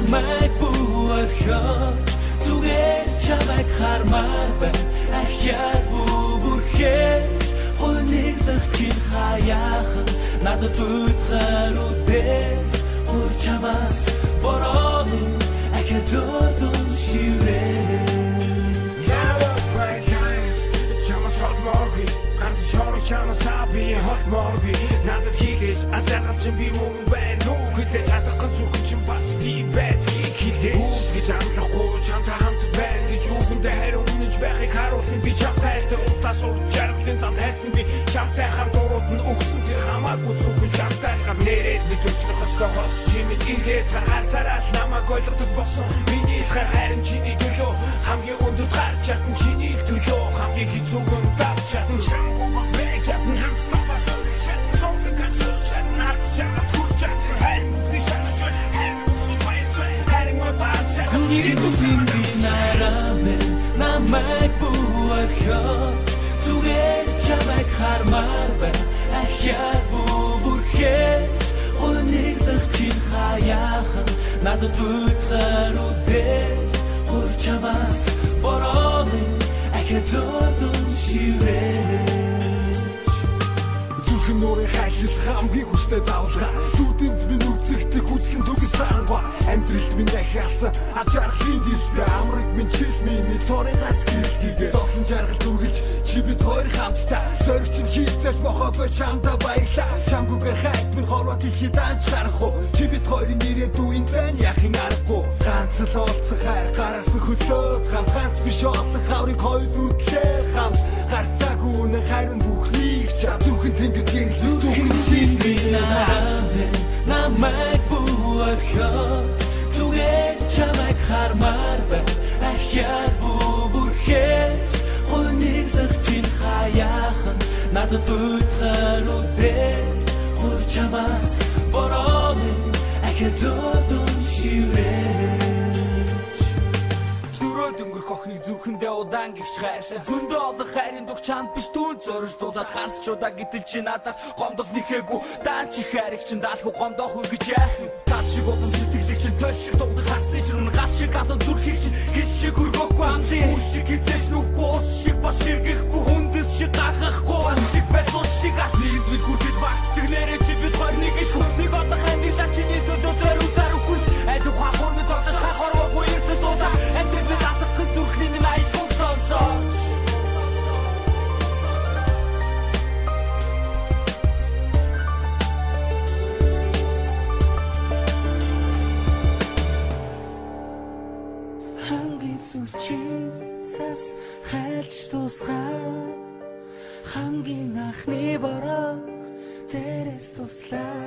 намайг бүөрхөж зүгээр чамайг хармаар байна ахяа бүрхэж хүнийх чин хаяахан надад утгаар үдээ өөр чамаас борооны ахяа дөрдөн шиврээ Шорог чамаас би хотморгүй надад хийлээс асаагач би мөн байна уу хэлж хатгах зүрхэн чинь бас би бат хийлээ гэж амлахгүй чамтай хамт байна гэж үгэндээ хариу үнэнч байхыг харуулсан би чамтай утас урд жаргалын замд хайтан би чамтай хамт урууд нь өгсөн тэр хамаагүй зүрхэн чамтай хамт нэрээд бид өчрөх ёстой хос чиний ингээд харцараа намайг ойлгодог болсон миний илхэр харин чиний төлөө хамгийн өндөрт гарч чадсан чиний төлөө хамгийн хэцүүгэн давч чадсан Chapin ham stoppa så det känns som det kan så känna att känna fortsatt här vi känner så här så vad är här mot oss du naramen намайг бүөрхөж зүгээр чамайг хармаар байна ахяа бүрхэж хүнийх чин хаяахан надад утгаар үдээ өөр чамаас борооны ахяа дөрдөн шиврээ Нурын хайлт хамгийн хүчтэй давлгаа зүудэнд минь үзэгдэх хүчлэн төгс сарангуй амьдралд минь дахиалсан ачаархын дэлбэ амраг минь чил миний цорын гац гэрэлтийгээ зовлон жаргал дүргэлж чи бид хоёр хамтдаа зориг чинь хийцээж бохоогүй чамда баярлаа чамгүйгээр хайт минь хорвоо дэлхийд анч гарах уу чи бид хоёрын ирээдүйн байна яхин аргагүй ганц л олцсон хайр гараас нь хөлөөд хамт ганц биш олон хаврыг хоёр үтлээ хамт гарцаагүй үнэн хайрын бүхнийг чам зүрхэн тэнгэр зүрхэн чинь намайг бүөрхөж зүгээр чамайг хармаар байна ахяа бүрхэж хүнийх чин хаяахан надад утгаар үдээ өөр чамаас борооны ахяа дөрдөн шиврээ Өнгөрөх охиныг зүрхэндээ удаан гихч хайрлаа зөндөө олон хайрын дуг чанд биш түүнд зорж дуулаад ганц ч удаа гэтэл чи надаас гомдол нэхээгүй даан чи хайрыг чин даалгүй гомдоох үе гэж яах вэ тал шиг болон сэтгэлийг чин тош шиг дуудаг хасны чин гаш шиг алан зүрхийг чин гис шиг өргөхгүй амлын үр шиг хизээш нүхгүй ус шиг бас ширгэхгүй хүндэс шиг гахахгүй бас шиг байтуус шиг ас нэг бид хүртэл багтдаг нэрэ чи бид хоёр нэг их нэг одоо хандилаа чиний төлөө зориулсаар үхэл айд ухаан хурмын тогтож хахорвоогүй ирсэн дуудаа амтрыг бид Зүрхний минь айфон сонсооч хамгийн сүлжээ цас хайлж тусгаа хамгийн анхны бороо дээрээс туслаа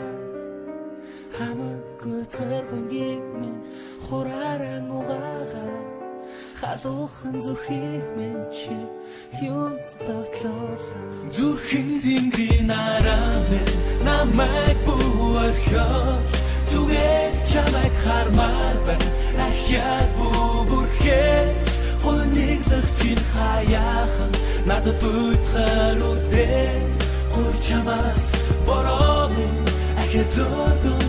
хамаагүй тэрхэнгийн минь хураараа нугаага халуухан зүрхийг минь чи юунд дотлоолаа зүрхэн тэнгэрийн арамын намайг бүөрхөж зүгээр чамайг хармаар байна ахяа бүрхэж хүнийх чин хаяахан надад утгаар үдээ өөр чамаас борооны ахяа дөрдөн